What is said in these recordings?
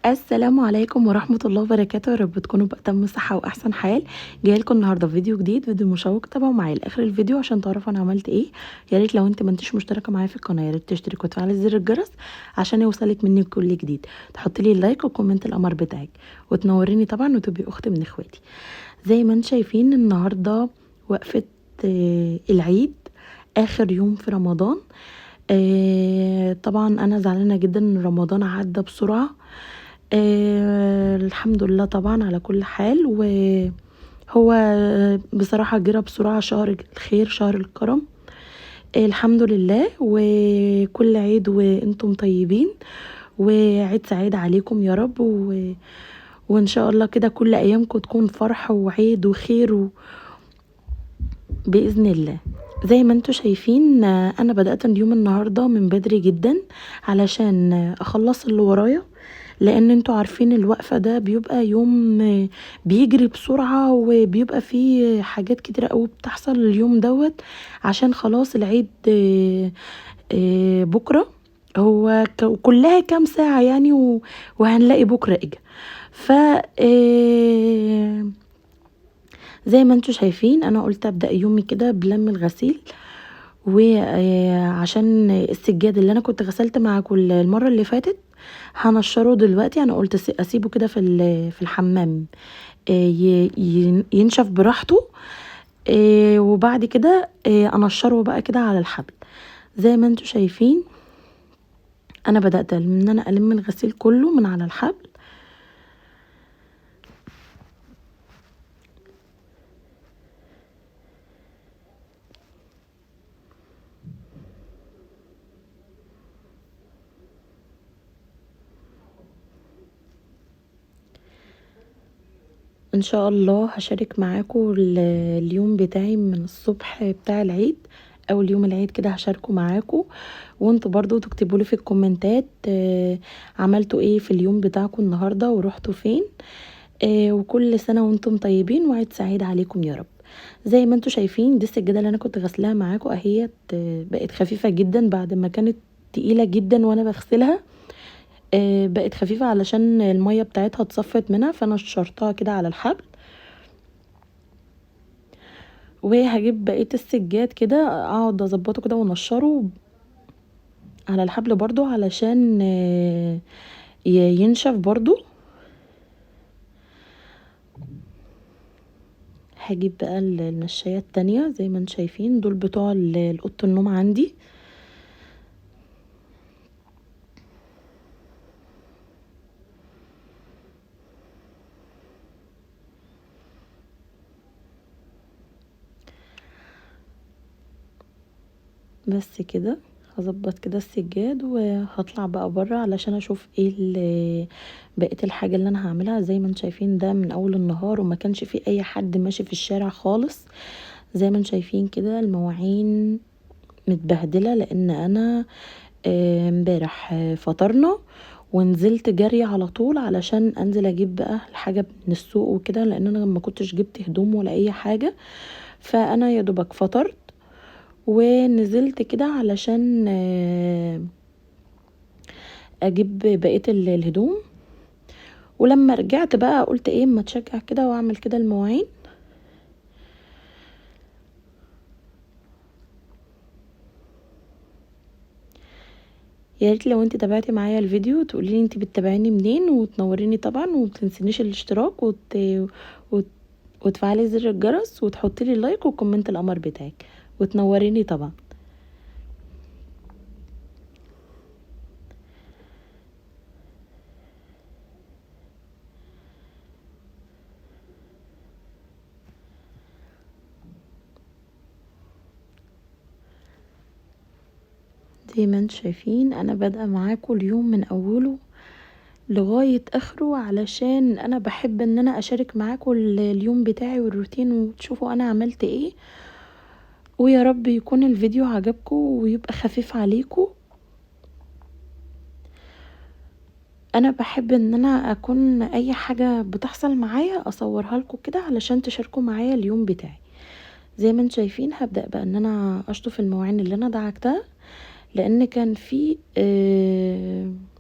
السلام عليكم ورحمة الله وبركاته. يا رب تكونوا بأتم صحة وأحسن حال. جاي لكم النهارده فيديو جديد، فيديو مشوق. تابعوا معايا لآخر الفيديو عشان تعرفوا أنا عملت إيه. يا ريت لو أنت ما انتش مشتركة معايا في القناة، يا ريت تشترك وتفعل زر الجرس عشان يوصلك مني كل جديد. تحط لي اللايك وكومنت القمر بتاعك وتنوريني طبعا وتبقي أخت من إخواتي. زي ما انتم شايفين النهارده وقفة العيد، آخر يوم في رمضان. طبعا أنا زعلانة جدا إن رمضان عدى بسرعة. الحمد لله طبعا على كل حال. وهو بصراحة جرى بسرعة، شهر الخير، شهر الكرم. الحمد لله، وكل عيد وانتم طيبين، وعيد سعيد عليكم يا رب. وان شاء الله كده كل ايامكم تكون فرح وعيد وخير بإذن الله. زي ما انتوا شايفين انا بدأت اليوم النهاردة من بدري جدا علشان اخلص اللي ورايا، لان انتوا عارفين الوقفة ده بيبقى يوم بيجري بسرعة، وبيبقى فيه حاجات كتيرة قوي بتحصل اليوم دوت عشان خلاص العيد بكرة. هو كلها كام ساعة يعني وهنلاقي بكرة اجا. ف زي ما انتوا شايفين انا قلت ابدأ يومي كده بلم الغسيل، وعشان السجاد اللي انا كنت غسلت معاكم المرة اللي فاتت هنشره دلوقتي. انا قلت اسيبه كده في الحمام ينشف براحته، وبعد كده انشره بقى كده على الحبل. زي ما انتوا شايفين انا بدأت ان انا الم الغسيل كله من على الحبل. ان شاء الله هشارك معاكم اليوم بتاعي من الصبح بتاع العيد، او اليوم العيد كده هشاركه معاكم، وانتوا برضو تكتبوا لي في الكومنتات عملتوا ايه في اليوم بتاعكم النهارده ورحتوا فين. وكل سنه وانتم طيبين وعيد سعيد عليكم يا رب. زي ما انتوا شايفين دي السجاده اللي انا كنت غسلاها معاكم اهيت، بقت خفيفه جدا بعد ما كانت تقيله جدا وانا بغسلها. بقت خفيفة علشان المية بتاعتها اتصفت منها، فانا شرطها كده على الحبل. وهجيب بقية السجاد كده اقعد اظبطه كده ونشره على الحبل برضو علشان ينشف برضو. هجيب بقى المشاية التانية زي ما انتم شايفين، دول بتوع اوضه النوم عندي. بس كده هظبط كده السجاد وهطلع بقى بره علشان اشوف ايه بقيه الحاجه اللي انا هعملها. زي ما انتم شايفين ده من اول النهار وما كانش في اي حد ماشي في الشارع خالص. زي ما انتم شايفين كده المواعين متبهدله لان انا امبارح فطرنا ونزلت جري على طول علشان انزل اجيب بقى الحاجه من السوق وكده، لان انا ما كنتش جبت هدوم ولا اي حاجه. فانا يا دوبك فطرت ونزلت كده علشان اجيب بقية الهدوم. ولما رجعت بقى قلت ايه اما اتشجع كده واعمل كده المواعين. يا ريت لو انت تابعتي معايا الفيديو تقولي لي انت بتتابعيني منين وتنوريني طبعا، ومتنسينيش الاشتراك وت... وتفعلي زر الجرس وتحطي لي لايك وكومنت القمر بتاعك وتنوريني طبعا. زي ما انتم شايفين انا بادئه معاكم اليوم من اوله لغاية اخره علشان انا بحب ان انا اشارك معاكم اليوم بتاعي والروتين وتشوفوا انا عملت ايه. ويا رب يكون الفيديو عجبكم ويبقى خفيف عليكم. انا بحب ان انا اكون اي حاجة بتحصل معايا اصورها لكم كده علشان تشاركوا معايا اليوم بتاعي. زي ما انتم شايفين هبدأ بقى ان انا اشطف المواعين اللي انا دعكتها، لان كان في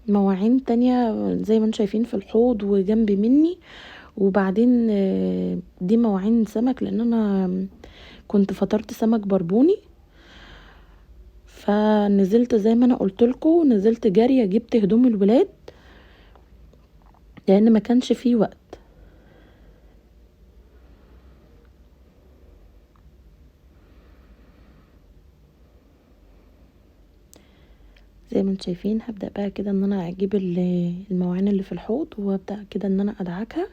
مواعين تانية زي ما انتم شايفين في الحوض وجنب مني، وبعدين دي مواعين سمك لان انا كنت فطرت سمك بربوني. فنزلت زي ما انا قلت لكم، نزلت جاريه جبت هدوم الولاد لان ما كانش فيه وقت. زي ما انتم شايفين هبدأ بقى كده ان انا اجيب المواعين اللي في الحوض وابدأ كده ان انا ادعكها.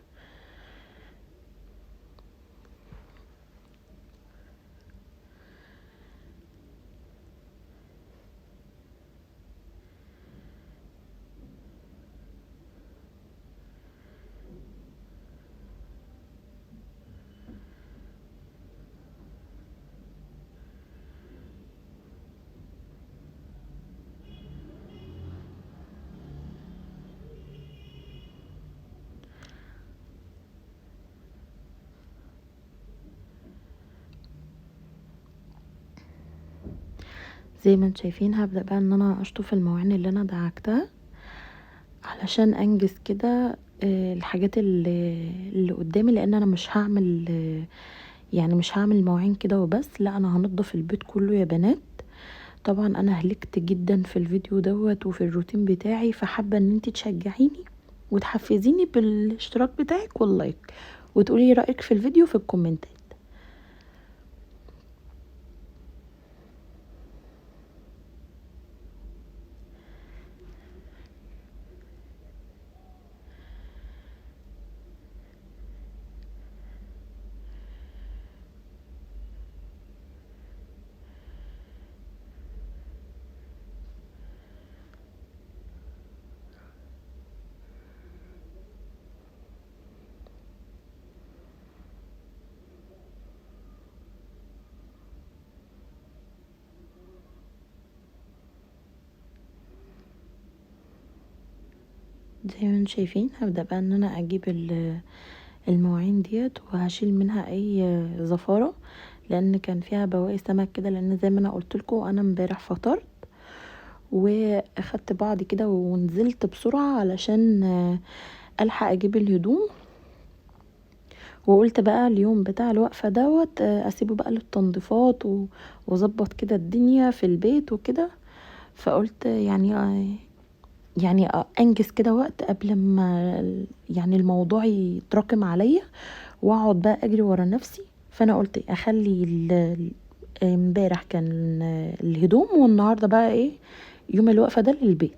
زي ما انتم شايفين هبدأ بقى ان انا اشطف المواعين اللي انا دعكتها علشان انجز كده الحاجات اللي قدامي، لان انا مش هعمل يعني مش هعمل مواعين كده وبس، لا انا هنضف البيت كله يا بنات. طبعا انا هلكت جدا في الفيديو دوت وفي الروتين بتاعي، فحابه ان انت تشجعيني وتحفزيني بالاشتراك بتاعك واللايك، وتقولي رأيك في الفيديو في الكومنتات. زي ما انتم شايفين هبدأ بقى ان انا اجيب المواعين ديت وهشيل منها اي زفارة، لان كان فيها بواقي سمك كده، لان زي ما انا قلت لكم انا امبارح فطرت واخدت بعض كده ونزلت بسرعة علشان الحق اجيب الهدوم. وقلت بقى اليوم بتاع الوقفة دوت اسيبه بقى للتنظيفات واظبط كده الدنيا في البيت وكده. فقلت يعني انجز كده وقت قبل ما يعني الموضوع يتراكم عليا واقعد بقى اجري ورا نفسي. فانا قلت اخلي امبارح كان الهدوم، والنهارده بقى ايه يوم الوقفة ده للبيت.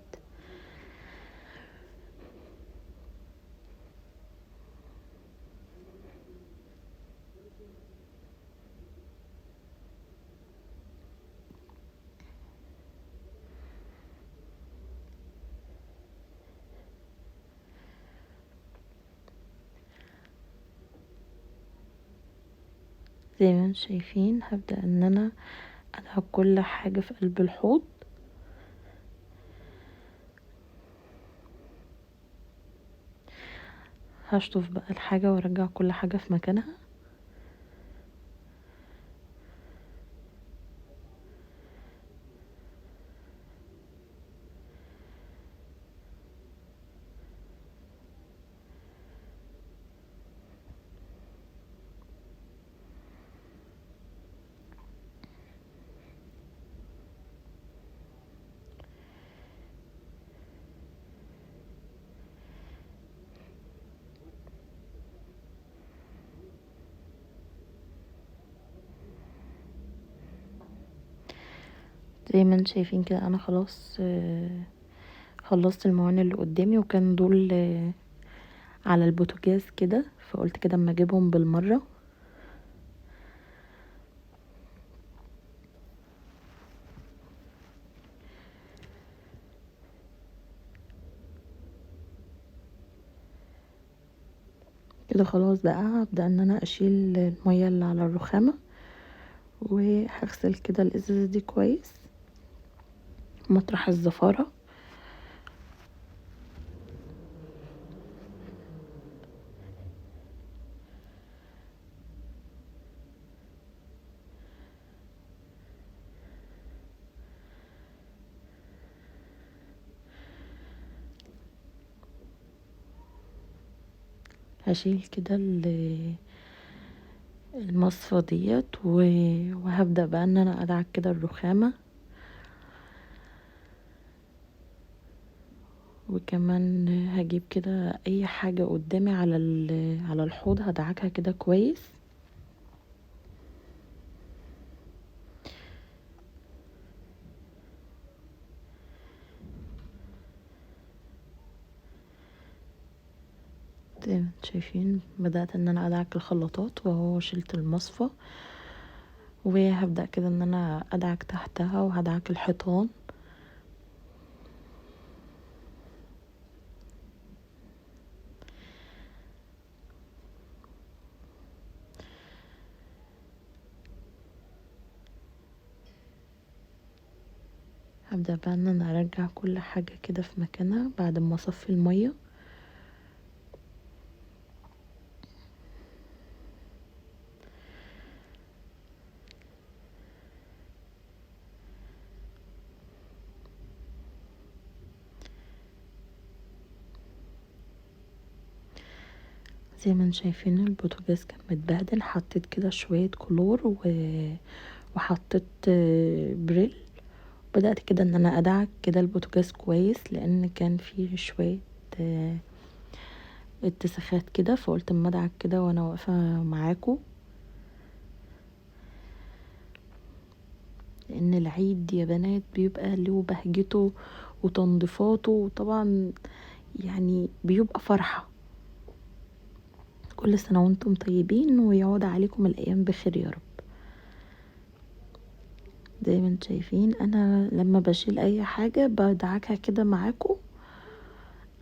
زي ما انتم شايفين هبدأ ان انا ادعك كل حاجة في قلب الحوض. هشطف بقى الحاجة وارجع كل حاجة في مكانها. زي ما انتم شايفين كده انا خلاص خلصت المواد اللي قدامي، وكان دول على البوتاجاز كده، فقلت كده اما اجيبهم بالمرة. كده خلاص بقى هبدأ ان انا اشيل المية اللي على الرخامة، وهغسل كده الازازة دي كويس مطرح الزفارة. هشيل كده المصفى ديت وهبدأ بقى ان انا ادعك كده الرخامة، وكمان هجيب كده اي حاجة قدامي على الحوض هدعكها كده كويس. زي ما انتم شايفين بدأت ان انا ادعك الخلاطات وهو شلت المصفى، وهبدأ كده ان انا ادعك تحتها وهدعك الحيطان. هبدأ بقى ان انا ارجع كل حاجة كده في مكانها بعد ما اصفي المية. زي ما انتم شايفين البوتاجاز كان متبهدل، حطيت كده شوية كلور وحطيت بريل. بدأت كده ان انا ادعك كده البوتاجاز كويس لان كان فيه شوية آه، اتساخات كده، فقلت اما ادعك كده وانا واقفة معاكم، لان العيد يا بنات بيبقى له بهجته وتنظيفاته، وطبعا يعني بيبقى فرحة. كل سنة وانتم طيبين ويعود عليكم الايام بخير يا رب. زي ما انتم شايفين انا لما بشيل اي حاجة بدعكها كده معاكم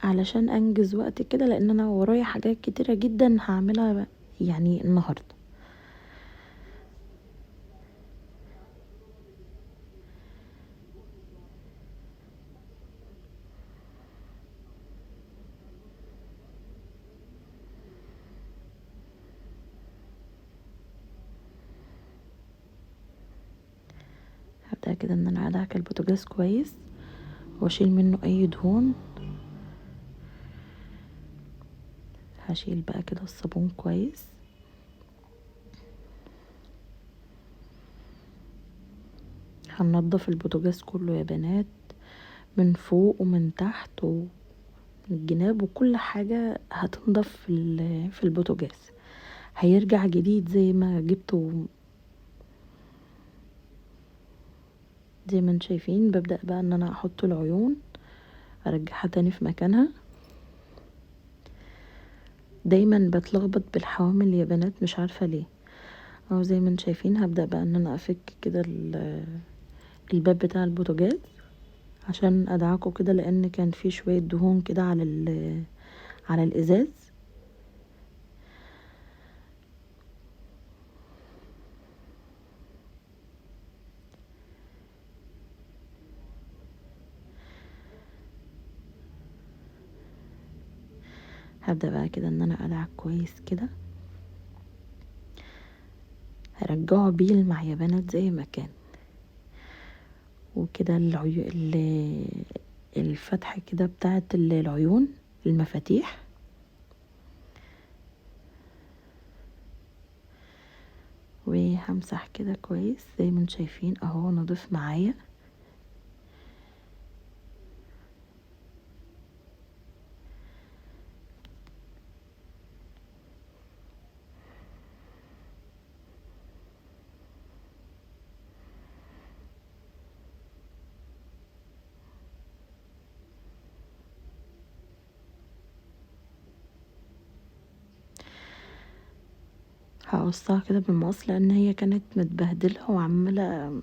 علشان انجز وقت كده، لان انا ورايا حاجات كتيرة جدا هعملها يعني النهاردة. هبدأ كده ان انا ادعك البوتاجاز كويس واشيل منه اي دهون. هشيل بقى كده الصابون كويس. هننضف البوتاجاز كله يا بنات، من فوق ومن تحت ومن الجناب، وكل حاجة هتنضف في البوتاجاز، هيرجع جديد زي ما جبته. زي ما انتم شايفين ببدأ بقى ان انا احط العيون ارجعها تاني في مكانها. دايما بتلخبط بالحوامل يا بنات مش عارفة ليه. اهو زي ما انتم شايفين هبدأ بقى ان انا افك كده الباب بتاع البوتاجاز عشان ادعكه كده، لان كان فيه شوية دهون كده على الازاز. هبدأ بقى كده ان انا ادعك كويس كده، هرجعه بيلمع يا بنات زي ما كان. وكده الفتحة كده بتاعت العيون، المفاتيح، وهمسح كده كويس زي ما انتم شايفين اهو نضيف معايا. هقصها كده بالمقص لان هي كانت متبهدله وعماله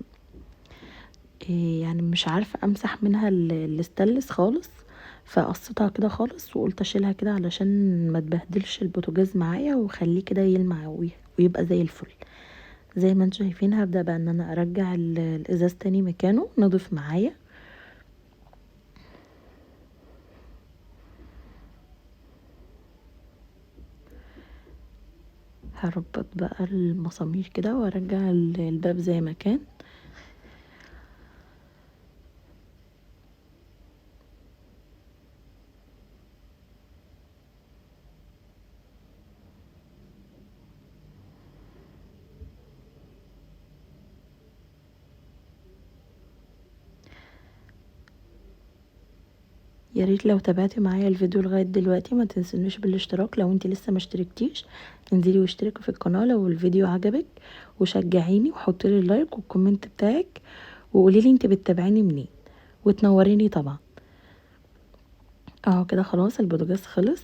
يعني مش عارفه امسح منها الاستانلس خالص، فقصيتها كده خالص وقلت اشيلها كده علشان ما تبهدلش البوتاجاز معايا وخليه كده يلمع ويبقى زي الفل. زي ما انتم شايفين هبدأ بقى ان انا ارجع الازاز تاني مكانه نضيف معايا. هربط بقى المسامير كده وارجع الباب زي ما كان. يا ريت لو تابعتي معايا الفيديو لغايه دلوقتي ما تنسونيش بالاشتراك، لو انت لسه ما اشتركتيش انزلي واشتركي في القناه لو الفيديو عجبك، وشجعيني وحطي لي اللايك والكومنت بتاعك، وقولي لي انت بتتابعيني منين، وتنوريني طبعا. اهو كده خلاص البوتاجاز خلص.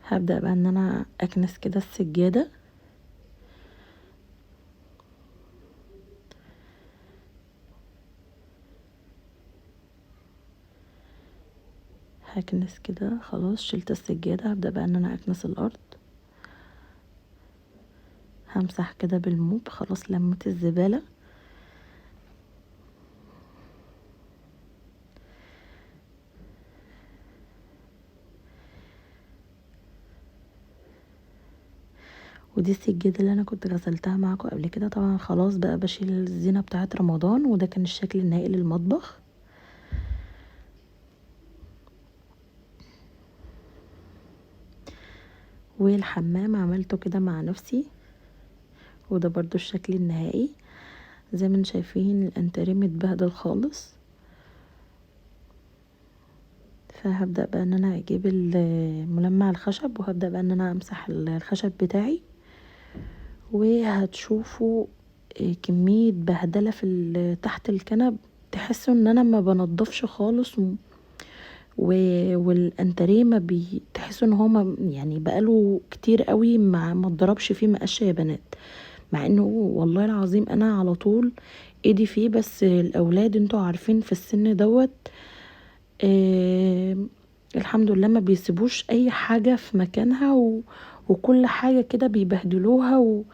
هبدأ بقى ان انا اكنس كده السجادة. هكنس كده خلاص، شلت السجادة. هبدأ بقى ان انا اكنس الارض. همسح كده بالموب، خلاص لمت الزبالة. ودي السجادة اللي انا كنت غسلتها معاكم قبل كده. طبعا خلاص بقى بشيل الزينة بتاعت رمضان، وده كان الشكل النهائي للمطبخ. والحمام عملته كده مع نفسي، وده برضو الشكل النهائي. زي ما انتم شايفين الانتريه متبهدل خالص. فهبدأ بقى ان انا اجيب الملمع الخشب، وهبدأ بقى ان انا امسح الخشب بتاعي. وهتشوفوا كمية بهدلة في تحت الكنب، تحسوا ان انا ما بنضفش خالص. والانتريه ما تحسوا ان هو يعني بقاله كتير قوي ما اتضربش فيه مقشه يا بنات، مع انه والله العظيم انا على طول ايدي فيه. بس الاولاد انتوا عارفين في السن دوت الحمد لله ما بيسيبوش اي حاجة في مكانها، وكل حاجة كده بيبهدلوها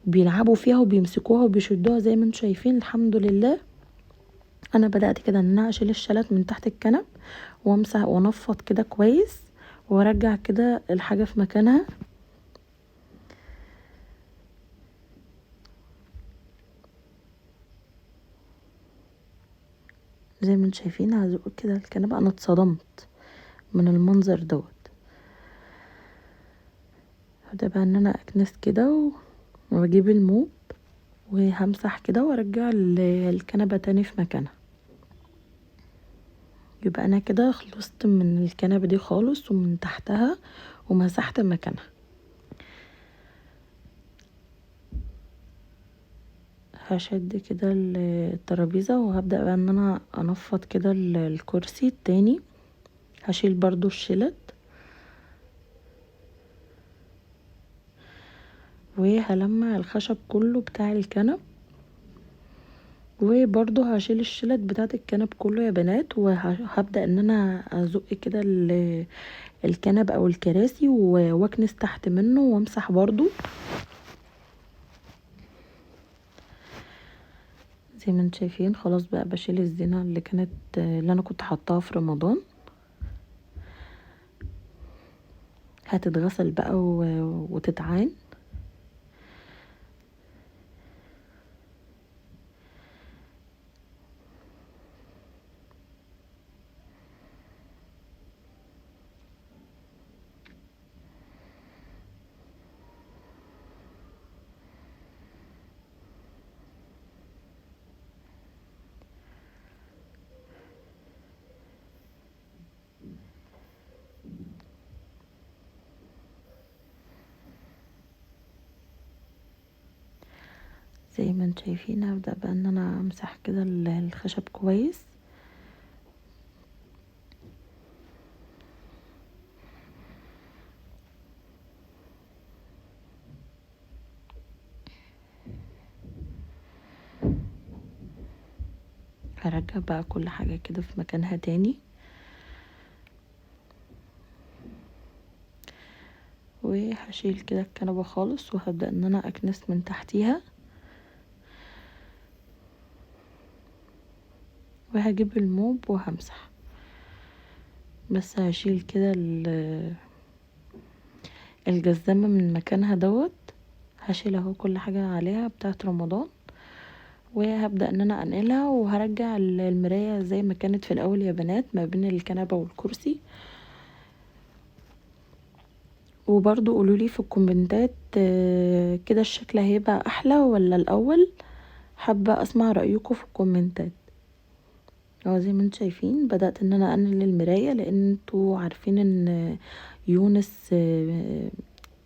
وبيلعبوا فيها وبيمسكوها وبيشدوها زي ما انتم شايفين. الحمد لله. انا بدأت كده ان انا اشيل الشلت من تحت الكنب، وامسح وانفض كده كويس، وارجع كده الحاجة في مكانها. زي ما انتم شايفين هزق كده الكنبة. انا اتصدمت من المنظر دوت. هبدأ بقى ان انا اكنس كده واجيب الموب، وهمسح كده وارجع الكنبة تاني في مكانها. يبقى انا كده خلصت من الكنبة دي خالص ومن تحتها، ومسحت مكانها. هشد كده الترابيزة، وهبدأ بقى ان انا انفض كده الكرسي التاني. هشيل برضو الشلت، وهلمع الخشب كله بتاع الكنب. وبرضو هشيل الشلت بتاعت الكنب كله يا بنات، وهبدأ ان انا ازق كده الكنب او الكراسي واكنس تحت منه وامسح برضو. زي ما انتم شايفين خلاص بقى بشيل الزينة اللي انا كنت حطاها في رمضان. هتتغسل بقى وتتعان. زي ما انتم شايفين هبدأ بقى ان انا امسح كده الخشب كويس. هرجع بقى كل حاجة كده في مكانها تاني. وهشيل كده الكنبة خالص، وهبدأ ان انا اكنس من تحتيها. وهجيب الموب وهمسح. بس هشيل كده الجزامة من مكانها دوت. هشيل اهو كل حاجة عليها بتاعت رمضان، وهبدأ ان انا انقلها، وهرجع المراية زي ما كانت في الاول يا بنات ما بين الكنبة والكرسي. وبرضو قولولي في الكومنتات كده الشكل هيبقى احلى ولا الاول. حابة اسمع رأيكم في الكومنتات. اهو زي ما انتم شايفين بدأت ان انا انقل المراية، لان انتوا عارفين ان يونس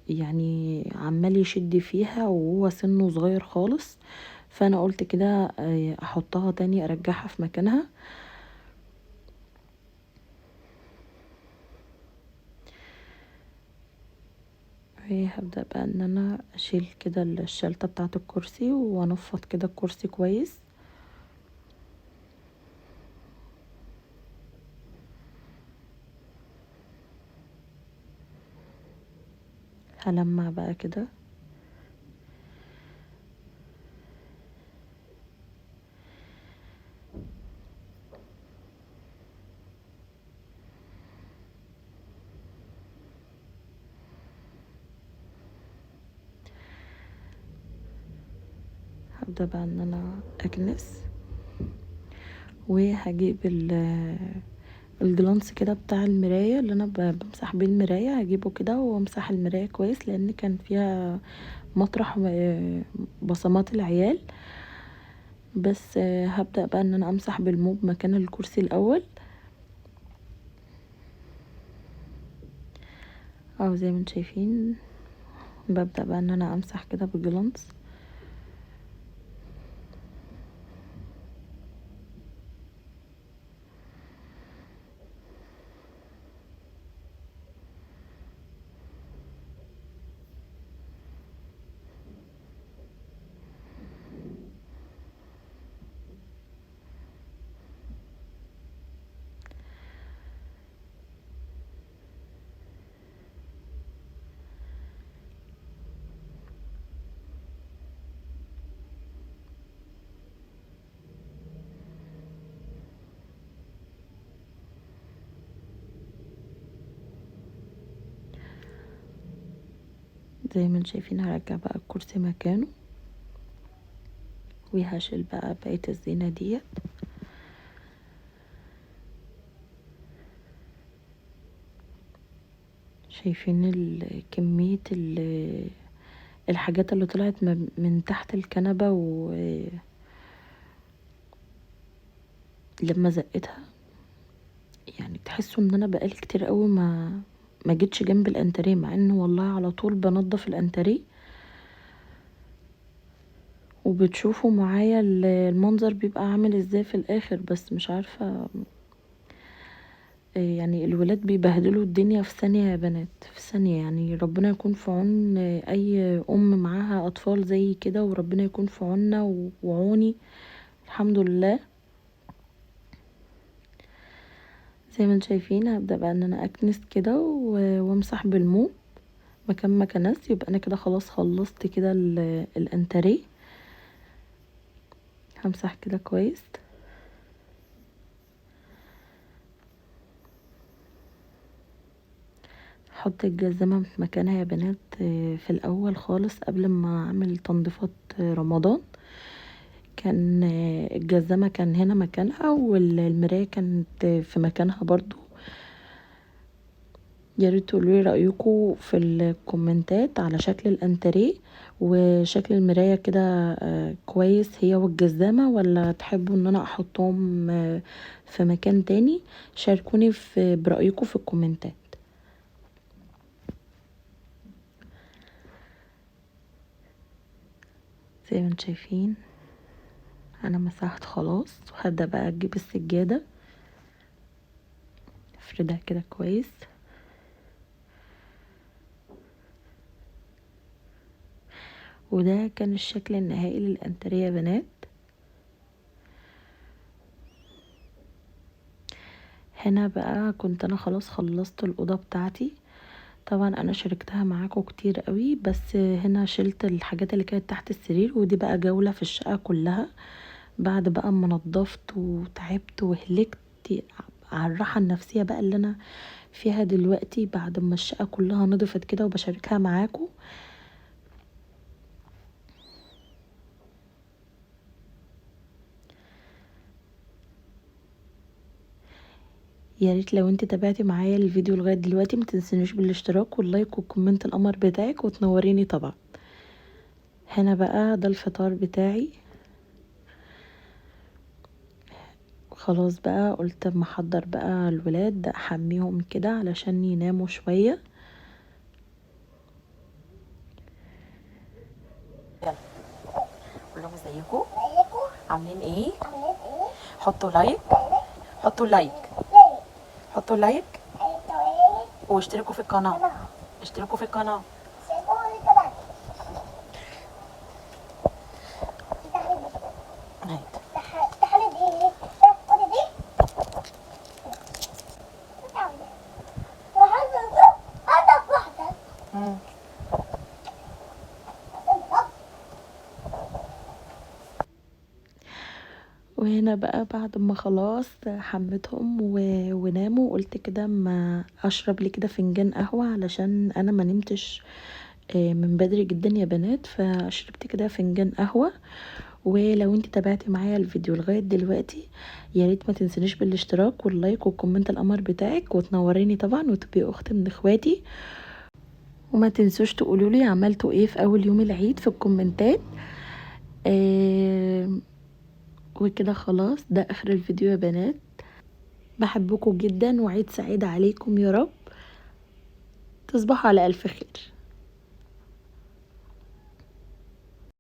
يعني عمال يشد فيها وهو سنه صغير خالص، فانا قلت كده احطها تاني ارجعها في مكانها. هبدأ بقى ان انا اشيل كده الشلتة بتاعة الكرسي وانفض كده الكرسي كويس. هلمع بقى كده. هبدأ بقى ان انا اكنس، وهجيب الجلانس كده بتاع المراية اللي انا بمسح بيه المراية، هجيبه كده وامسح المراية كويس لان كان فيها مطرح بصمات العيال. بس هبدأ بقى ان انا امسح بالموب مكان الكرسي الاول، او زي ما انتم شايفين ببدأ بقى ان انا امسح كده بالجلانس. زي ما انتم شايفين هرجع بقى الكرسي مكانه، وهشيل بقى بقية الزينة ديت. شايفين كمية الحاجات اللي طلعت من تحت الكنبة، ولما زقتها يعني تحسوا ان انا بقالي كتير قوي ما جيتش جنب الانتريه، مع انه والله على طول بنضف الانتريه. وبتشوفوا معايا المنظر بيبقى عامل ازاي في الاخر، بس مش عارفة يعني الولاد بيبهدلوا الدنيا في ثانية يا بنات، في ثانية. يعني ربنا يكون في عون اي ام معاها اطفال زي كده، وربنا يكون في عوننا وعوني. الحمد لله. زي ما انتم شايفين هبدأ بقى ان انا اكنس كده وامسح بالموب مكان ما كنست. يبقى انا كده خلاص خلصت كده الانتريه. همسح كده كويس. احط الجزمة في مكانها يا بنات في الاول خالص قبل ما اعمل تنظيفات رمضان. كان الجزمة كان هنا مكانها، والمراية كانت في مكانها برضو. يا ريت تقولولي رأيكم في الكومنتات على شكل الانتريه وشكل المراية كده كويس هي والجزامة، ولا تحبوا ان انا احطهم في مكان تاني. شاركوني برأيكم في الكومنتات. زي ما انتم شايفين انا مسحت خلاص، وهبدأ بقى اجيب السجادة افردها كده كويس. وده كان الشكل النهائي للانتريه يا بنات. هنا بقى كنت انا خلاص خلصت الاوضه بتاعتي. طبعا انا شاركتها معاكم كتير قوي، بس هنا شلت الحاجات اللي كانت تحت السرير، ودي بقى جوله في الشقه كلها بعد بقى ما نضفت وتعبت وهلكت على الراحه النفسيه بقى اللي انا فيها دلوقتي بعد ما الشقه كلها نضفت كده، وبشاركها معاكم. يا ريت لو انت تابعتي معايا الفيديو لغايه دلوقتي ما تنسونيش بالاشتراك واللايك وكومنت القمر بتاعك وتنوريني طبعا. هنا بقى ده الفطار بتاعي، خلاص بقى قلت اما احضر بقى الولاد احميهم كده علشان يناموا شويه. يلا قول لهم ازيكم، عاملين ايه؟ حطوا لايك، حطوا لايك، حطوا لايك واشتركوا في القناه، اشتركوا في القناه. هات. وهنا بقى بعد ما خلاص حمتهم وناموا قلت كده ما اشرب لي كده فنجان قهوة علشان انا ما نمتش من بدري جدا يا بنات، فشربت كده فنجان قهوة. ولو انت تابعتي معايا الفيديو لغاية دلوقتي يا ريت ما تنسنيش بالاشتراك واللايك والكومنت القمر بتاعك، وتنوريني طبعا وتبقي اخت من اخواتي. وما تنسوش تقولوا لي عملتوا ايه في اول يوم العيد في الكومنتات. آه وكده خلاص ده اخر الفيديو يا بنات. بحبكم جدا وعيد سعيد عليكم يا رب. تصبحوا على الف خير.